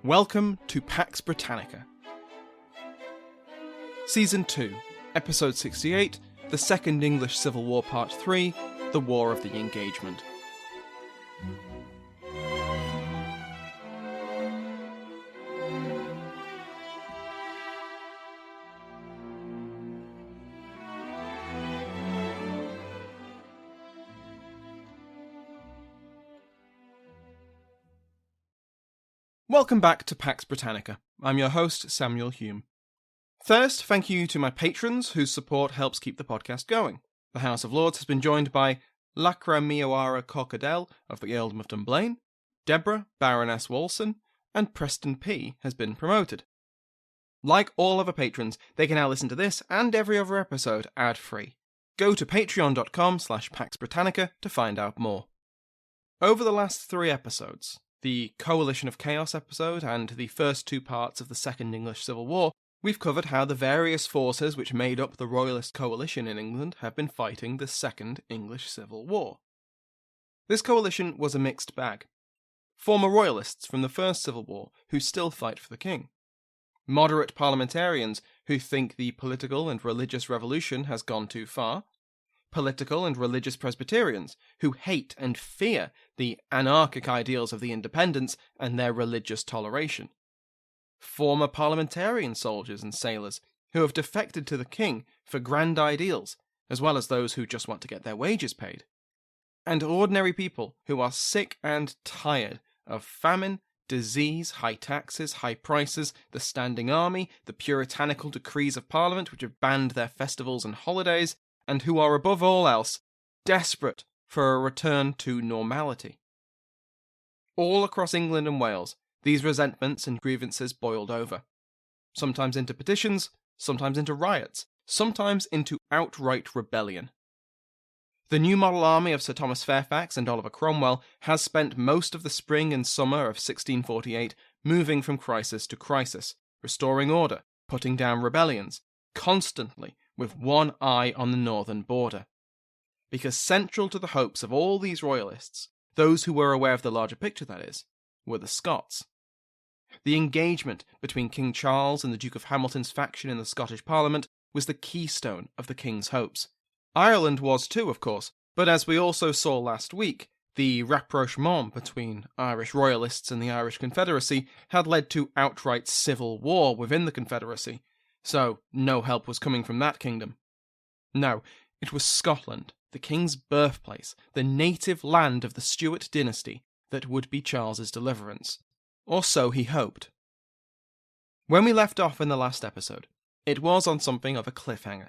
Welcome to Pax Britannica. Season 2, Episode 68, The Second English Civil War Part 3, The War of the Engagement. Welcome back to Pax Britannica. I'm your host, Samuel Hume. First, thank you to my patrons whose support helps keep the podcast going. The House of Lords has been joined by Lacra Miawara Corcadell of the Earldom of Dunblane, Deborah, Baroness Walson, and Preston P. has been promoted. Like all other patrons, they can now listen to this and every other episode ad-free. Go to patreon.com/PaxBritannica to find out more. Over the last 3 episodes, the Coalition of Chaos episode and the first 2 parts of the Second English Civil War, we've covered how the various forces which made up the Royalist coalition in England have been fighting the Second English Civil War. This coalition was a mixed bag. Former Royalists from the First Civil War who still fight for the king. Moderate parliamentarians who think the political and religious revolution has gone too far. Political and religious Presbyterians who hate and fear the anarchic ideals of the independents and their religious toleration. Former parliamentarian soldiers and sailors who have defected to the king for grand ideals, as well as those who just want to get their wages paid. And ordinary people who are sick and tired of famine, disease, high taxes, high prices, the standing army, the puritanical decrees of Parliament which have banned their festivals and holidays, and who are above all else desperate for a return to normality. All across England and Wales, these resentments and grievances boiled over, sometimes into petitions, sometimes into riots, sometimes into outright rebellion. The new model army of Sir Thomas Fairfax and Oliver Cromwell has spent most of the spring and summer of 1648 moving from crisis to crisis, restoring order, putting down rebellions, constantly with one eye on the northern border. Because central to the hopes of all these royalists, those who were aware of the larger picture that is, were the Scots. The engagement between King Charles and the Duke of Hamilton's faction in the Scottish Parliament was the keystone of the king's hopes. Ireland was too, of course, but as we also saw last week, the rapprochement between Irish royalists and the Irish Confederacy had led to outright civil war within the Confederacy, so no help was coming from that kingdom. No, it was Scotland, the king's birthplace, the native land of the Stuart dynasty, that would be Charles's deliverance. Or so he hoped. When we left off in the last episode, it was on something of a cliffhanger.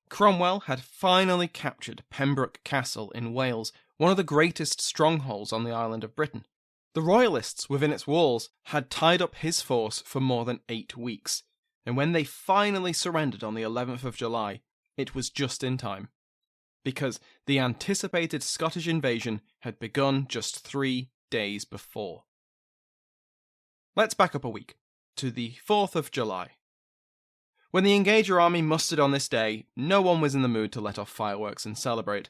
Cromwell had finally captured Pembroke Castle in Wales, one of the greatest strongholds on the island of Britain. The Royalists within its walls had tied up his force for more than 8 weeks, and when they finally surrendered on the 11th of July, it was just in time, because the anticipated Scottish invasion had begun just 3 days before. Let's back up a week, to the 4th of July. When the Engager army mustered on this day, no one was in the mood to let off fireworks and celebrate.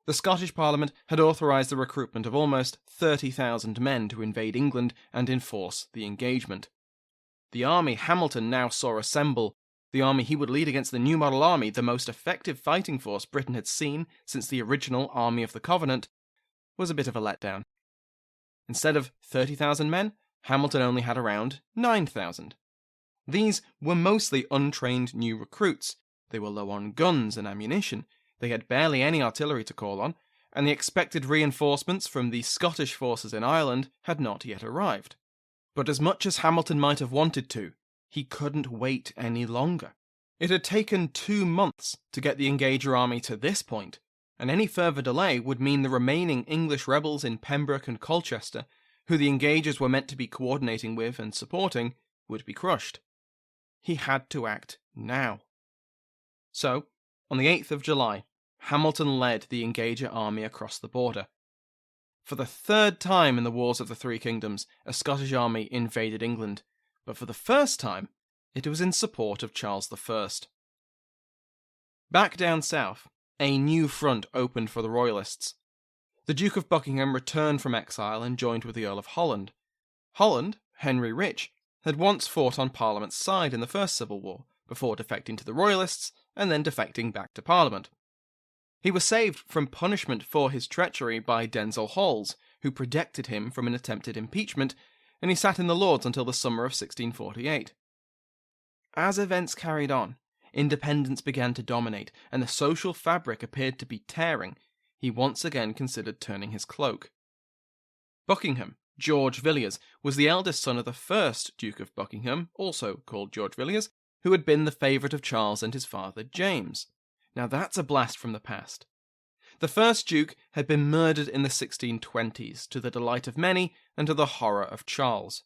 The Scottish Parliament had authorised the recruitment of almost 30,000 men to invade England and enforce the engagement. The army Hamilton now saw assemble, the army he would lead against the new model army, the most effective fighting force Britain had seen since the original Army of the Covenant, was a bit of a letdown. Instead of 30,000 men, Hamilton only had around 9,000. These were mostly untrained new recruits. They were low on guns and ammunition, they had barely any artillery to call on, and the expected reinforcements from the Scottish forces in Ireland had not yet arrived. But as much as Hamilton might have wanted to, he couldn't wait any longer. It had taken 2 months to get the Engager army to this point, and any further delay would mean the remaining English rebels in Pembroke and Colchester, who the Engagers were meant to be coordinating with and supporting, would be crushed. He had to act now. So, on the 8th of July, Hamilton led the Engager army across the border. For the 3rd time in the Wars of the Three Kingdoms, a Scottish army invaded England, but for the first time, it was in support of Charles I. Back down south, a new front opened for the Royalists. The Duke of Buckingham returned from exile and joined with the Earl of Holland. Holland Henry Rich, had once fought on Parliament's side in the First Civil War, before defecting to the Royalists and then defecting back to Parliament. He was saved from punishment for his treachery by Denzil Holles, who protected him from an attempted impeachment, and he sat in the Lords until the summer of 1648. As events carried on, independence began to dominate, and the social fabric appeared to be tearing. He once again considered turning his cloak. Buckingham, George Villiers, was the eldest son of the first Duke of Buckingham, also called George Villiers, who had been the favourite of Charles and his father James. Now that's a blast from the past. The first Duke had been murdered in the 1620s, to the delight of many and to the horror of Charles.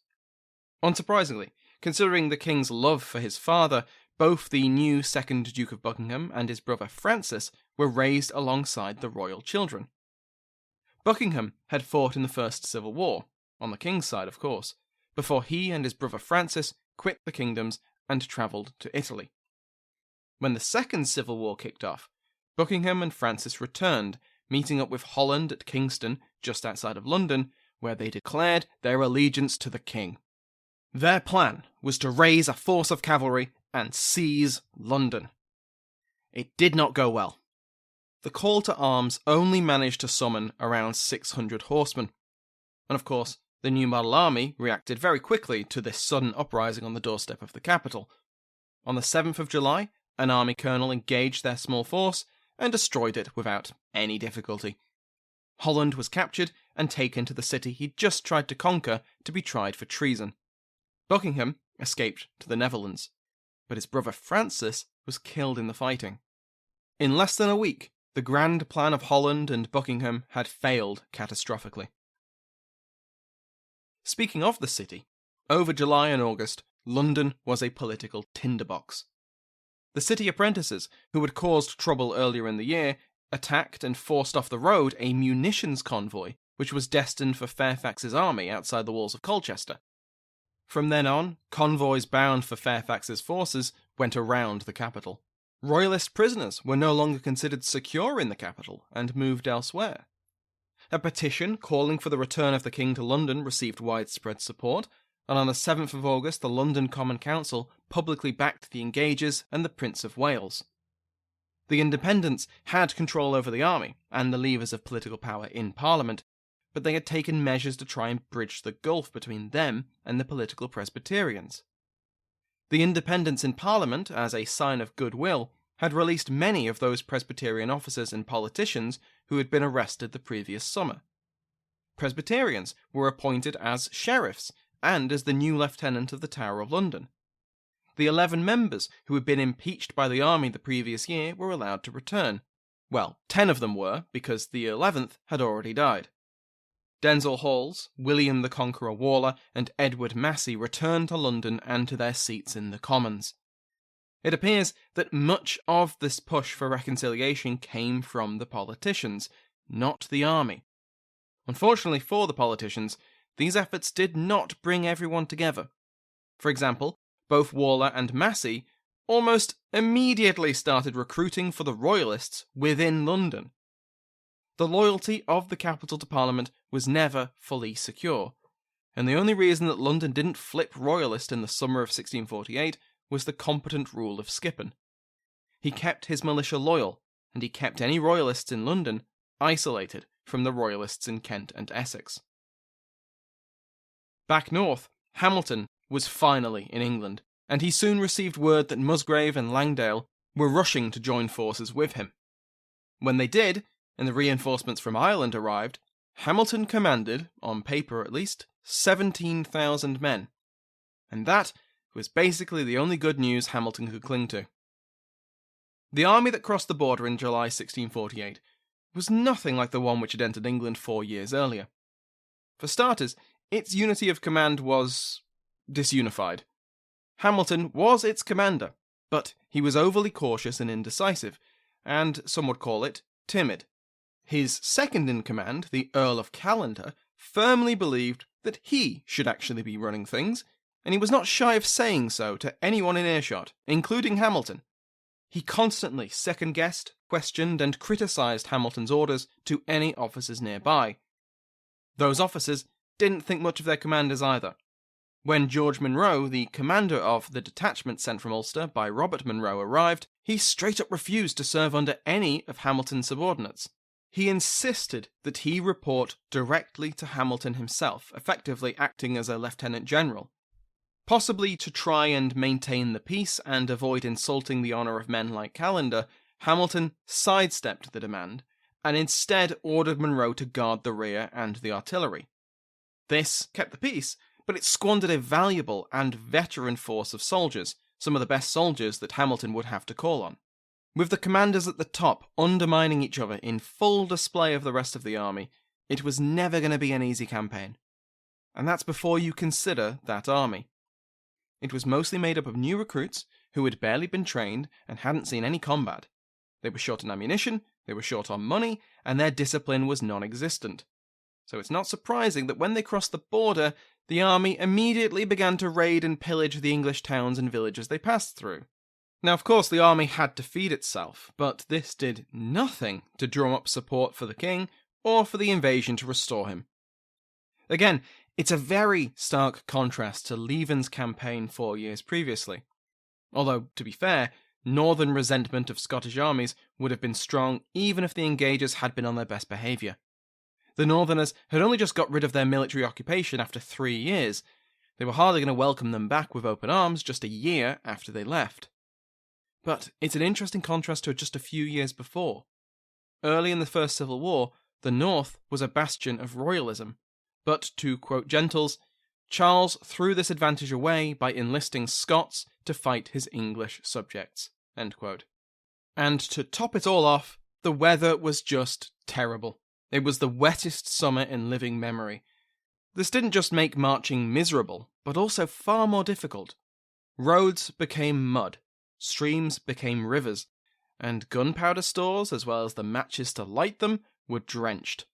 Unsurprisingly, considering the king's love for his father, both the new second Duke of Buckingham and his brother Francis were raised alongside the royal children. Buckingham had fought in the First Civil War, on the king's side of course, before he and his brother Francis quit the kingdoms and travelled to Italy. When the Second Civil War kicked off, Buckingham and Francis returned, meeting up with Holland at Kingston, just outside of London, where they declared their allegiance to the king. Their plan was to raise a force of cavalry and seize London. It did not go well. The call to arms only managed to summon around 600 horsemen. And of course, the New Model Army reacted very quickly to this sudden uprising on the doorstep of the capital. On the 7th of July, an army colonel engaged their small force and destroyed it without any difficulty. Holland was captured and taken to the city he'd just tried to conquer to be tried for treason. Buckingham escaped to the Netherlands, but his brother Francis was killed in the fighting. In less than a week, the grand plan of Holland and Buckingham had failed catastrophically. Speaking of the city, over July and August, London was a political tinderbox. The city apprentices, who had caused trouble earlier in the year, attacked and forced off the road a munitions convoy, which was destined for Fairfax's army outside the walls of Colchester. From then on, convoys bound for Fairfax's forces went around the capital. Royalist prisoners were no longer considered secure in the capital and moved elsewhere. A petition calling for the return of the king to London received widespread support, and on the 7th of August the London Common Council publicly backed the Engages and the Prince of Wales. The Independents had control over the army and the levers of political power in Parliament, but they had taken measures to try and bridge the gulf between them and the political Presbyterians. The Independents in Parliament, as a sign of goodwill, had released many of those Presbyterian officers and politicians who had been arrested the previous summer. Presbyterians were appointed as sheriffs and as the new lieutenant of the Tower of London. The 11 members who had been impeached by the army the previous year were allowed to return. Well, 10 of them were, because the 11th had already died. Denzil Holles, William the Conqueror Waller, and Edward Massey returned to London and to their seats in the Commons. It appears that much of this push for reconciliation came from the politicians, not the army. Unfortunately for the politicians, these efforts did not bring everyone together. For example, both Waller and Massey almost immediately started recruiting for the Royalists within London. The loyalty of the capital to Parliament was never fully secure, and the only reason that London didn't flip Royalist in the summer of 1648 was the competent rule of Skippon. He kept his militia loyal, and he kept any Royalists in London isolated from the Royalists in Kent and Essex. Back north, Hamilton was finally in England, and he soon received word that Musgrave and Langdale were rushing to join forces with him. When they did, and the reinforcements from Ireland arrived, Hamilton commanded, on paper at least, 17,000 men. And that was basically the only good news Hamilton could cling to. The army that crossed the border in July 1648 was nothing like the one which had entered England 4 years earlier. For starters, its unity of command was disunified. Hamilton was its commander, but he was overly cautious and indecisive, and some would call it timid. His second in command, the Earl of Callendar, firmly believed that he should actually be running things, and he was not shy of saying so to anyone in earshot, including Hamilton. He constantly second-guessed, questioned, and criticised Hamilton's orders to any officers nearby. Those officers didn't think much of their commanders either. When George Monro, the commander of the detachment sent from Ulster by Robert Monro, arrived, he straight up refused to serve under any of Hamilton's subordinates. He insisted that he report directly to Hamilton himself, effectively acting as a lieutenant general. Possibly to try and maintain the peace and avoid insulting the honour of men like Callender, Hamilton sidestepped the demand, and instead ordered Monro to guard the rear and the artillery. This kept the peace, but it squandered a valuable and veteran force of soldiers, some of the best soldiers that Hamilton would have to call on. With the commanders at the top undermining each other in full display of the rest of the army, it was never going to be an easy campaign. And that's before you consider that army. It was mostly made up of new recruits who had barely been trained and hadn't seen any combat. They were short on ammunition, they were short on money, and their discipline was non-existent. So it's not surprising that when they crossed the border, the army immediately began to raid and pillage the English towns and villages they passed through. Now, of course, the army had to feed itself, but this did nothing to drum up support for the king or for the invasion to restore him. Again, it's a very stark contrast to Lieven's campaign 4 years previously. Although, to be fair, northern resentment of Scottish armies would have been strong even if the engagers had been on their best behaviour. The Northerners had only just got rid of their military occupation after 3 years. They were hardly going to welcome them back with open arms just a year after they left. But it's an interesting contrast to just a few years before. Early in the First Civil War, the North was a bastion of royalism, but, to quote Gentles, Charles threw this advantage away by enlisting Scots to fight his English subjects. End quote. And to top it all off, the weather was just terrible. It was the wettest summer in living memory. This didn't just make marching miserable, but also far more difficult. Roads became mud, streams became rivers, and gunpowder stores, as well as the matches to light them, were drenched.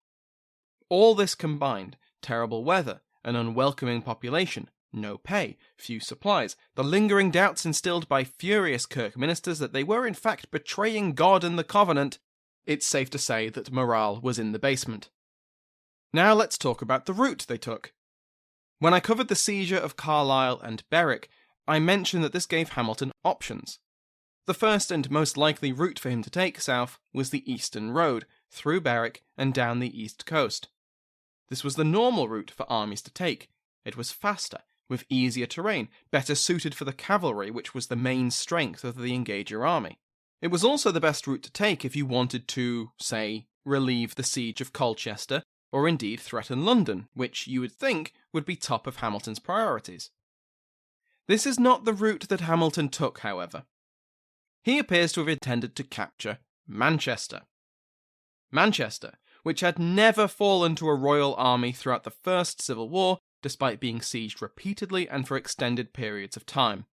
All this combined, terrible weather, an unwelcoming population, no pay, few supplies, the lingering doubts instilled by furious Kirk ministers that they were in fact betraying God and the Covenant, it's safe to say that morale was in the basement. Now let's talk about the route they took. When I covered the seizure of Carlisle and Berwick, I mentioned that this gave Hamilton options. The first and most likely route for him to take south was the Eastern Road, through Berwick and down the east coast. This was the normal route for armies to take. It was faster, with easier terrain, better suited for the cavalry, which was the main strength of the engager army. It was also the best route to take if you wanted to, say, relieve the siege of Colchester, or indeed threaten London, which you would think would be top of Hamilton's priorities. This is not the route that Hamilton took, however. He appears to have intended to capture Manchester. Manchester, which had never fallen to a royal army throughout the First Civil War, despite being sieged repeatedly and for extended periods of time.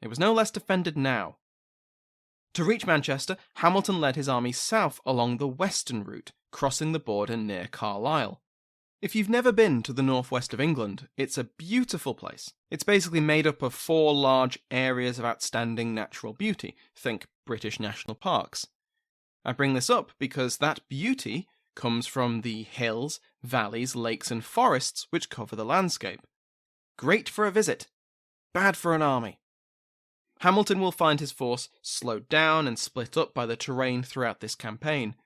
It was no less defended now. To reach Manchester, Hamilton led his army south along the western route, crossing the border near Carlisle. If you've never been to the northwest of England, it's a beautiful place. It's basically made up of 4 large areas of outstanding natural beauty. Think British national parks. I bring this up because that beauty comes from the hills, valleys, lakes and forests which cover the landscape. Great for a visit, bad for an army. Hamilton will find his force slowed down and split up by the terrain throughout this campaign.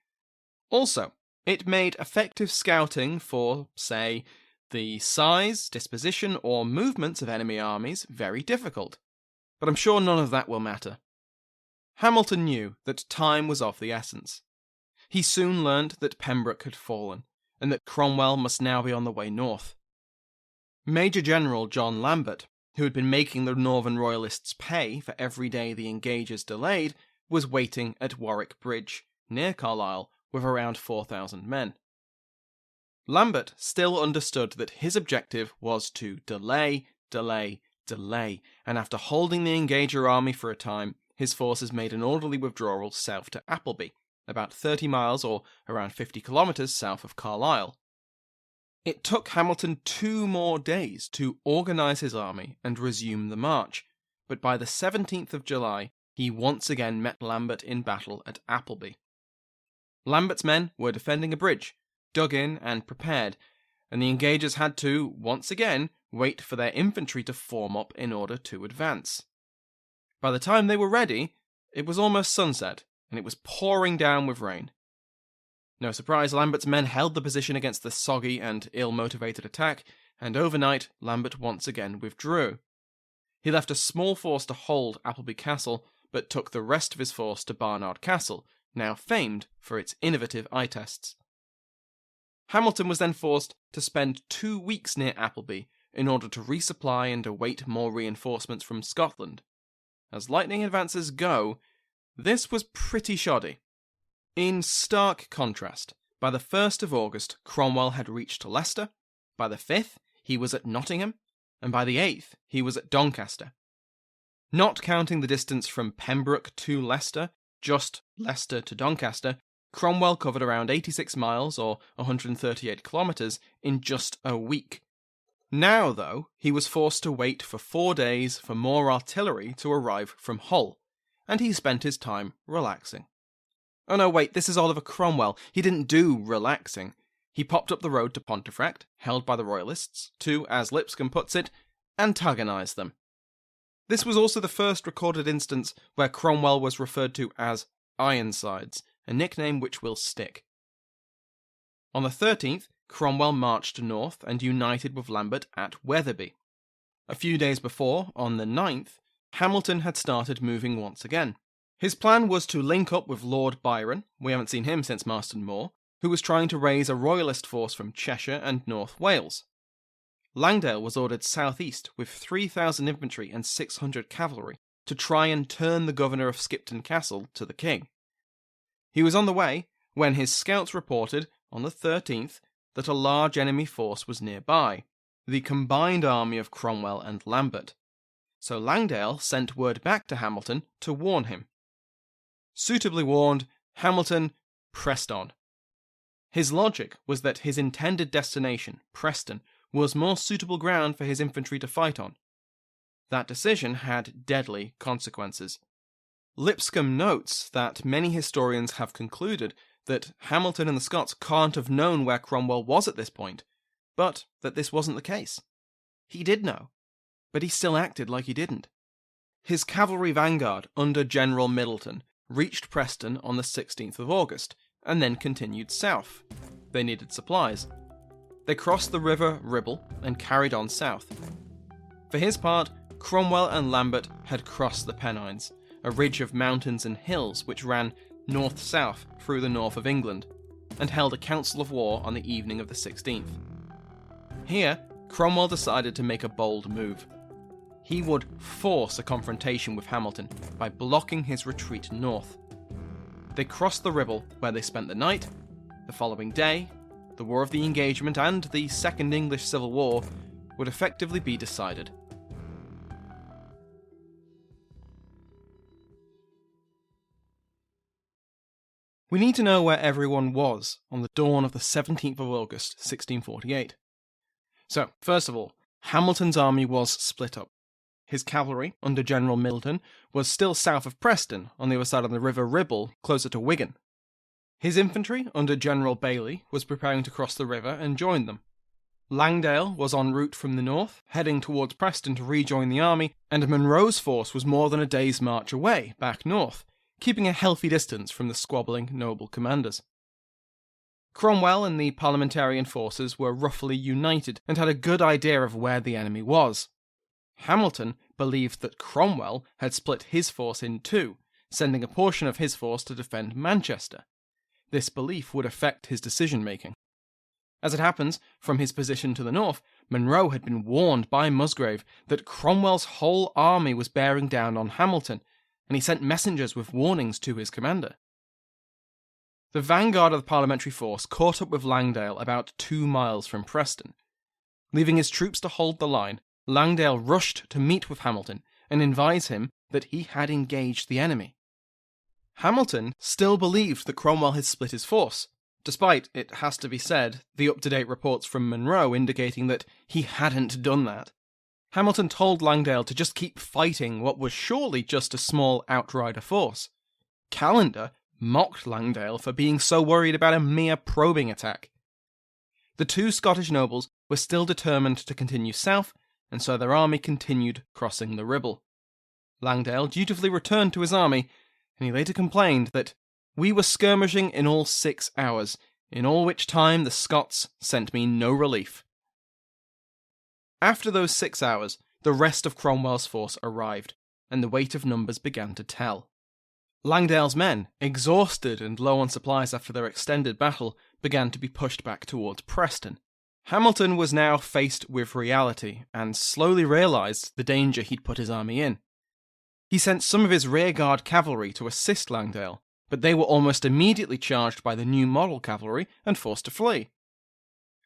Also, it made effective scouting for, say, the size, disposition, or movements of enemy armies very difficult. But I'm sure none of that will matter. Hamilton knew that time was of the essence. He soon learned that Pembroke had fallen, and that Cromwell must now be on the way north. Major General John Lambert, who had been making the Northern Royalists pay for every day the engagers delayed, was waiting at Warwick Bridge, near Carlisle, with around 4,000 men. Lambert still understood that his objective was to delay, and after holding the engager army for a time, his forces made an orderly withdrawal south to Appleby, about 30 miles or around 50 kilometres south of Carlisle. It took Hamilton 2 more days to organise his army and resume the march, but by the 17th of July, he once again met Lambert in battle at Appleby. Lambert's men were defending a bridge, dug in and prepared, and the engagers had to, once again, wait for their infantry to form up in order to advance. By the time they were ready, it was almost sunset, and it was pouring down with rain. No surprise, Lambert's men held the position against the soggy and ill-motivated attack, and overnight, Lambert once again withdrew. He left a small force to hold Appleby Castle, but took the rest of his force to Barnard Castle, now famed for its innovative eye tests. Hamilton was then forced to spend 2 weeks near Appleby in order to resupply and await more reinforcements from Scotland. As lightning advances go, this was pretty shoddy. In stark contrast, by the 1st of August, Cromwell had reached Leicester, by the 5th, he was at Nottingham, and by the 8th, he was at Doncaster. Not counting the distance from Pembroke to Leicester, just Leicester to Doncaster, Cromwell covered around 86 miles, or 138 kilometres, in just a week. Now, though, he was forced to wait for 4 days for more artillery to arrive from Hull, and he spent his time relaxing. Oh no, wait, this is Oliver Cromwell. He didn't do relaxing. He popped up the road to Pontefract, held by the Royalists, to, as Lipscomb puts it, antagonise them. This was also the first recorded instance where Cromwell was referred to as Ironsides, a nickname which will stick. On the 13th, Cromwell marched north and united with Lambert at Wetherby. A few days before, on the 9th, Hamilton had started moving once again. His plan was to link up with Lord Byron, we haven't seen him since Marston Moor, who was trying to raise a royalist force from Cheshire and North Wales. Langdale was ordered southeast with 3,000 infantry and 600 cavalry to try and turn the governor of Skipton Castle to the king. He was on the way when his scouts reported, on the 13th, that a large enemy force was nearby, the combined army of Cromwell and Lambert. So Langdale sent word back to Hamilton to warn him. Suitably warned, Hamilton pressed on. His logic was that his intended destination, Preston, was more suitable ground for his infantry to fight on. That decision had deadly consequences. Lipscomb notes that many historians have concluded that Hamilton and the Scots can't have known where Cromwell was at this point, but that this wasn't the case. He did know, but he still acted like he didn't. His cavalry vanguard under General Middleton reached Preston on the 16th of August, and then continued south. They needed supplies. They crossed the river Ribble and carried on south. For his part, Cromwell and Lambert had crossed the Pennines, a ridge of mountains and hills which ran north-south through the north of England, and held a council of war on the evening of the 16th. Here, Cromwell decided to make a bold move. He would force a confrontation with Hamilton by blocking his retreat north. They crossed the Ribble, where they spent the night. The following day, the War of the Engagement and the Second English Civil War would effectively be decided. We need to know where everyone was on the dawn of the 17th of August, 1648. So, first of all, Hamilton's army was split up. His cavalry, under General Middleton, was still south of Preston, on the other side of the River Ribble, closer to Wigan. His infantry, under General Bailey, was preparing to cross the river and join them. Langdale was en route from the north, heading towards Preston to rejoin the army, and Monro's force was more than a day's march away, back north, keeping a healthy distance from the squabbling noble commanders. Cromwell and the parliamentarian forces were roughly united and had a good idea of where the enemy was. Hamilton believed that Cromwell had split his force in two, sending a portion of his force to defend Manchester. This belief would affect his decision-making. As it happens, from his position to the north, Monro had been warned by Musgrave that Cromwell's whole army was bearing down on Hamilton, and he sent messengers with warnings to his commander. The vanguard of the parliamentary force caught up with Langdale about 2 miles from Preston. Leaving his troops to hold the line, Langdale rushed to meet with Hamilton and advise him that he had engaged the enemy. Hamilton still believed that Cromwell had split his force, despite, it has to be said, the up-to-date reports from Monro indicating that he hadn't done that. Hamilton told Langdale to just keep fighting what was surely just a small outrider force. Callender mocked Langdale for being so worried about a mere probing attack. The two Scottish nobles were still determined to continue south, and so their army continued crossing the Ribble. Langdale dutifully returned to his army, and he later complained that "we were skirmishing in all 6 hours, in all which time the Scots sent me no relief." After those 6 hours, the rest of Cromwell's force arrived, and the weight of numbers began to tell. Langdale's men, exhausted and low on supplies after their extended battle, began to be pushed back towards Preston. Hamilton was now faced with reality, and slowly realised the danger he'd put his army in. He sent some of his rearguard cavalry to assist Langdale, but they were almost immediately charged by the new model cavalry and forced to flee.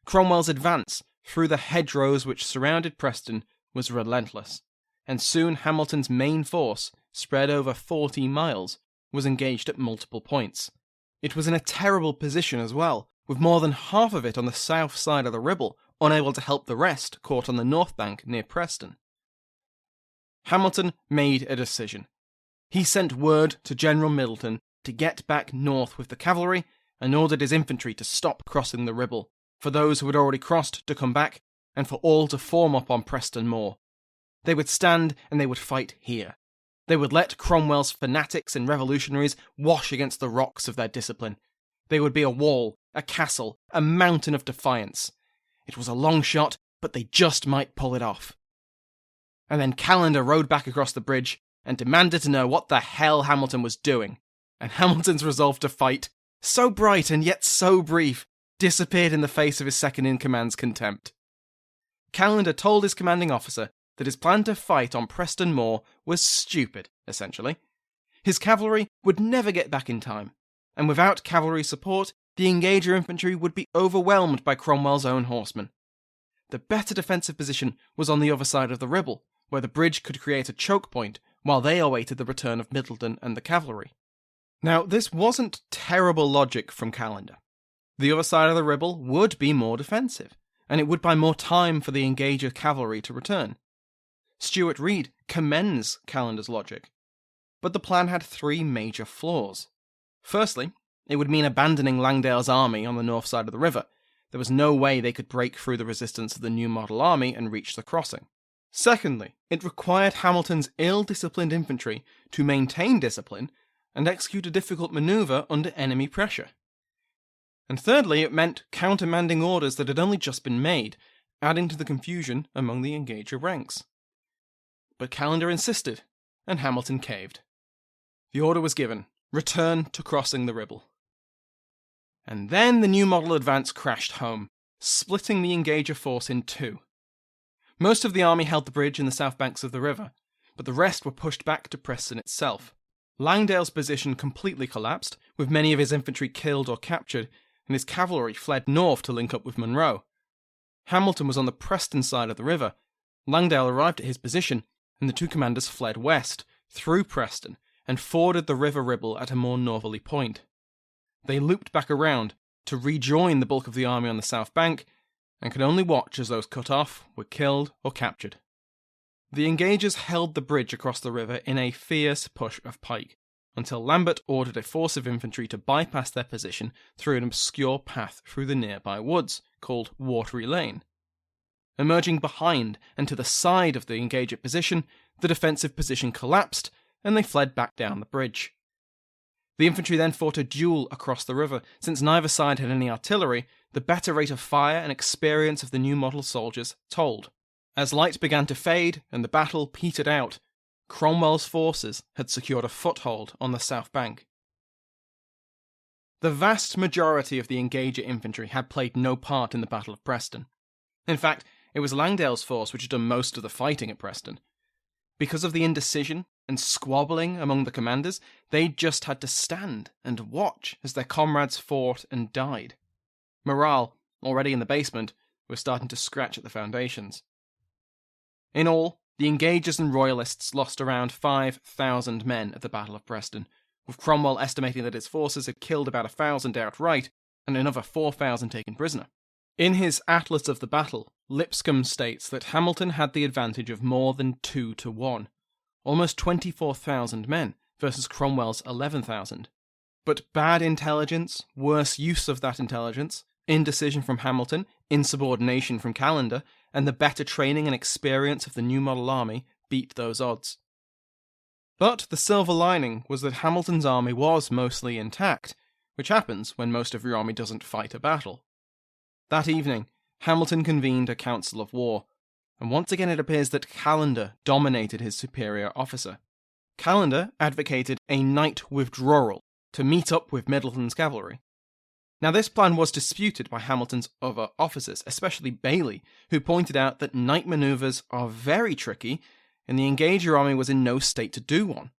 Cromwell's advance through the hedgerows which surrounded Preston was relentless, and soon Hamilton's main force, spread over 40 miles, was engaged at multiple points. It was in a terrible position as well, with more than half of it on the south side of the Ribble, unable to help the rest caught on the north bank near Preston. Hamilton made a decision. He sent word to General Middleton to get back north with the cavalry, and ordered his infantry to stop crossing the Ribble, for those who had already crossed to come back, and for all to form up on Preston Moor. They would stand and they would fight here. They would let Cromwell's fanatics and revolutionaries wash against the rocks of their discipline. They would be a wall, a castle, a mountain of defiance. It was a long shot, but they just might pull it off. And then Callender rode back across the bridge and demanded to know what the hell Hamilton was doing. And Hamilton's resolve to fight, so bright and yet so brief, disappeared in the face of his second-in-command's contempt. Callender told his commanding officer that his plan to fight on Preston Moor was stupid, essentially. His cavalry would never get back in time, and without cavalry support, the Engager infantry would be overwhelmed by Cromwell's own horsemen. The better defensive position was on the other side of the Ribble, where the bridge could create a choke point while they awaited the return of Middleton and the cavalry. Now, this wasn't terrible logic from Callender. The other side of the Ribble would be more defensive, and it would buy more time for the Engager cavalry to return. Stuart Reed commends Callender's logic, but the plan had 3 major flaws. Firstly, it would mean abandoning Langdale's army on the north side of the river. There was no way they could break through the resistance of the new model army and reach the crossing. Secondly, it required Hamilton's ill-disciplined infantry to maintain discipline and execute a difficult manoeuvre under enemy pressure. And thirdly, it meant countermanding orders that had only just been made, adding to the confusion among the Engager ranks. But Callender insisted, and Hamilton caved. The order was given: return to crossing the Ribble. And then the new model advance crashed home, splitting the Engager force in 2. Most of the army held the bridge in the south banks of the river, but the rest were pushed back to Preston itself. Langdale's position completely collapsed, with many of his infantry killed or captured, and his cavalry fled north to link up with Monroe. Hamilton was on the Preston side of the river. Langdale arrived at his position, and the 2 commanders fled west, through Preston, and forded the River Ribble at a more northerly point. They looped back around to rejoin the bulk of the army on the south bank, and could only watch as those cut off were killed or captured. The Engagers held the bridge across the river in a fierce push of pike, until Lambert ordered a force of infantry to bypass their position through an obscure path through the nearby woods, called Watery Lane. Emerging behind and to the side of the Engager position, the defensive position collapsed, and they fled back down the bridge. The infantry then fought a duel across the river. Since neither side had any artillery, the better rate of fire and experience of the new model soldiers told. As light began to fade and the battle petered out, Cromwell's forces had secured a foothold on the south bank. The vast majority of the Engager infantry had played no part in the Battle of Preston. In fact, it was Langdale's force which had done most of the fighting at Preston. Because of the indecision and squabbling among the commanders, they just had to stand and watch as their comrades fought and died. Morale, already in the basement, was starting to scratch at the foundations. In all, the Engagers and Royalists lost around 5,000 men at the Battle of Preston, with Cromwell estimating that his forces had killed about 1,000 outright and another 4,000 taken prisoner. In his Atlas of the Battle, Lipscomb states that Hamilton had the advantage of more than 2 to 1, almost 24,000 men versus Cromwell's 11,000. But bad intelligence, worse use of that intelligence, indecision from Hamilton, insubordination from Callender, and the better training and experience of the new model army beat those odds. But the silver lining was that Hamilton's army was mostly intact, which happens when most of your army doesn't fight a battle. That evening, Hamilton convened a council of war, and once again it appears that Callender dominated his superior officer. Callender advocated a night withdrawal to meet up with Middleton's cavalry. Now this plan was disputed by Hamilton's other officers, especially Bailey, who pointed out that night manoeuvres are very tricky and the Engager army was in no state to do one.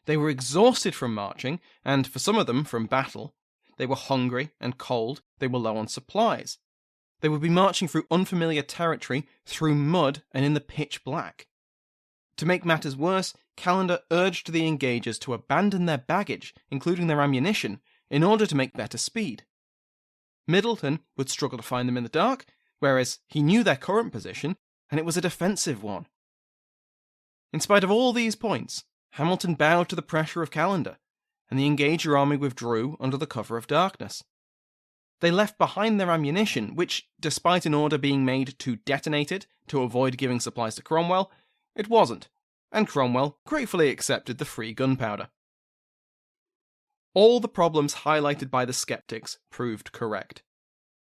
They were exhausted from marching, and for some of them from battle. They were hungry and cold, they were low on supplies. They would be marching through unfamiliar territory, through mud and in the pitch black. To make matters worse, Callender urged the Engagers to abandon their baggage, including their ammunition, in order to make better speed. Middleton would struggle to find them in the dark, whereas he knew their current position, and it was a defensive one. In spite of all these points, Hamilton bowed to the pressure of Callender, and the Engager army withdrew under the cover of darkness. They left behind their ammunition, which, despite an order being made to detonate it to avoid giving supplies to Cromwell, it wasn't, and Cromwell gratefully accepted the free gunpowder. All the problems highlighted by the skeptics proved correct.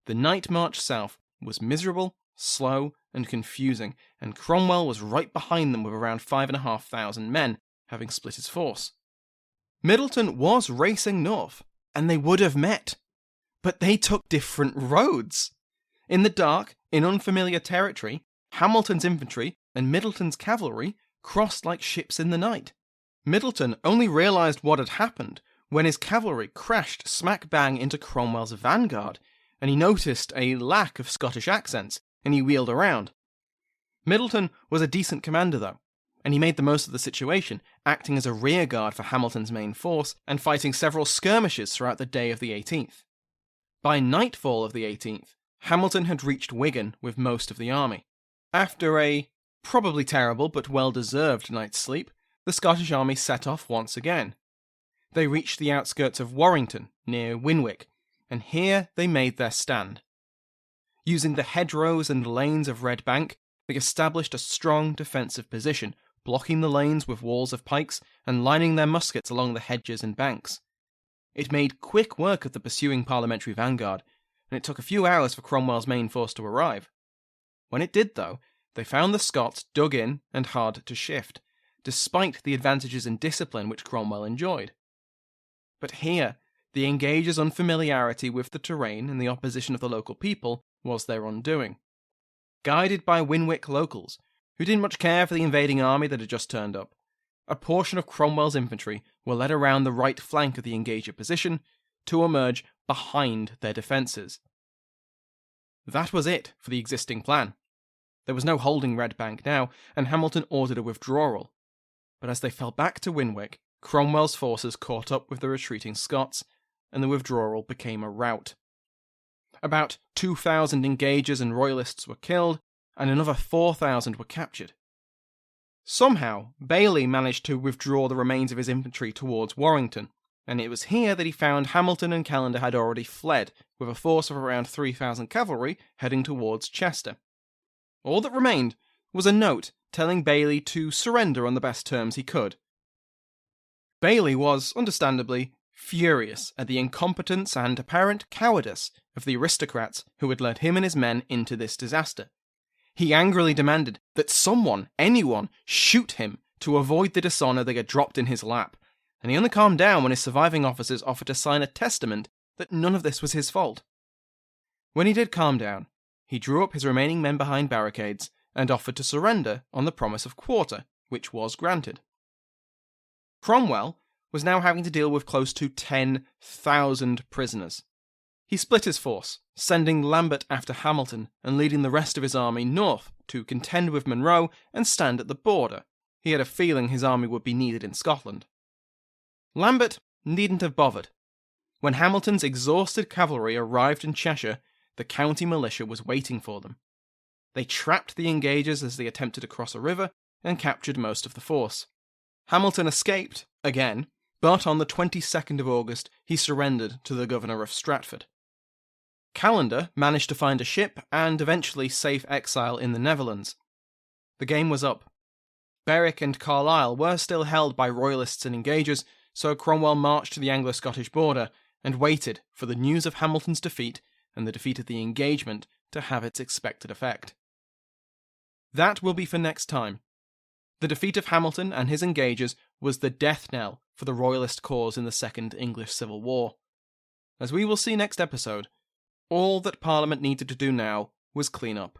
The night march south was miserable, slow, and confusing, and Cromwell was right behind them with around 5,500 men, having split his force. Middleton was racing north, and they would have met, but they took different roads. In the dark, in unfamiliar territory, Hamilton's infantry and Middleton's cavalry crossed like ships in the night. Middleton only realised what had happened when his cavalry crashed smack bang into Cromwell's vanguard, and he noticed a lack of Scottish accents, and he wheeled around. Middleton was a decent commander though, and he made the most of the situation, acting as a rearguard for Hamilton's main force and fighting several skirmishes throughout the day of the 18th. By nightfall of the 18th, Hamilton had reached Wigan with most of the army. After a probably terrible but well-deserved night's sleep, the Scottish army set off once again. They reached the outskirts of Warrington, near Winwick, and here they made their stand. Using the hedgerows and lanes of Red Bank, they established a strong defensive position, blocking the lanes with walls of pikes and lining their muskets along the hedges and banks. It made quick work of the pursuing parliamentary vanguard, and it took a few hours for Cromwell's main force to arrive. When it did, though, they found the Scots dug in and hard to shift, despite the advantages in discipline which Cromwell enjoyed. But here, the Engagers' unfamiliarity with the terrain and the opposition of the local people was their undoing. Guided by Winwick locals, who didn't much care for the invading army that had just turned up, a portion of Cromwell's infantry were led around the right flank of the Engager position to emerge behind their defences. That was it for the existing plan. There was no holding Red Bank now, and Hamilton ordered a withdrawal. But as they fell back to Winwick, Cromwell's forces caught up with the retreating Scots, and the withdrawal became a rout. About 2,000 Engagers and Royalists were killed, and another 4,000 were captured. Somehow, Bailey managed to withdraw the remains of his infantry towards Warrington, and it was here that he found Hamilton and Callender had already fled, with a force of around 3,000 cavalry heading towards Chester. All that remained was a note telling Bailey to surrender on the best terms he could. Bailey was, understandably, furious at the incompetence and apparent cowardice of the aristocrats who had led him and his men into this disaster. He angrily demanded that someone, anyone, shoot him to avoid the dishonour they had dropped in his lap, and he only calmed down when his surviving officers offered to sign a testament that none of this was his fault. When he did calm down, he drew up his remaining men behind barricades and offered to surrender on the promise of quarter, which was granted. Cromwell was now having to deal with close to 10,000 prisoners. He split his force, sending Lambert after Hamilton and leading the rest of his army north to contend with Monroe and stand at the border. He had a feeling his army would be needed in Scotland. Lambert needn't have bothered. When Hamilton's exhausted cavalry arrived in Cheshire, the county militia was waiting for them. They trapped the Engagers as they attempted to cross a river and captured most of the force. Hamilton escaped, again, but on the 22nd of August he surrendered to the governor of Stratford. Calendar managed to find a ship and eventually safe exile in the Netherlands. The game was up. Berwick and Carlisle were still held by royalists and engagers, so Cromwell marched to the Anglo-Scottish border and waited for the news of Hamilton's defeat and the defeat of the engagement to have its expected effect. That will be for next time. The defeat of Hamilton and his engagers was the death knell for the royalist cause in the Second English Civil War. As we will see next episode, all that Parliament needed to do now was clean up.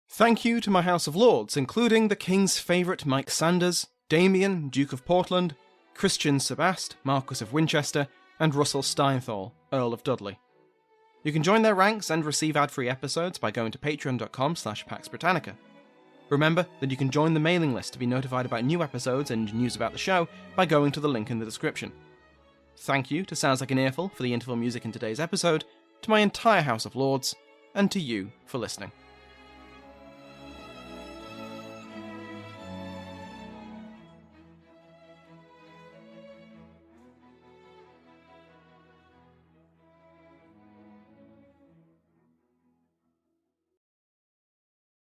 Thank you to my House of Lords, including the King's favourite Mike Sanders, Damien, Duke of Portland, Christian Sebast, Marquess of Winchester, and Russell Steinthal, Earl of Dudley. You can join their ranks and receive ad-free episodes by going to patreon.com/Pax Britannica. Remember that you can join the mailing list to be notified about new episodes and news about the show by going to the link in the description. Thank you to Sounds Like an Earful for the interval music in today's episode, to my entire House of Lords, and to you for listening.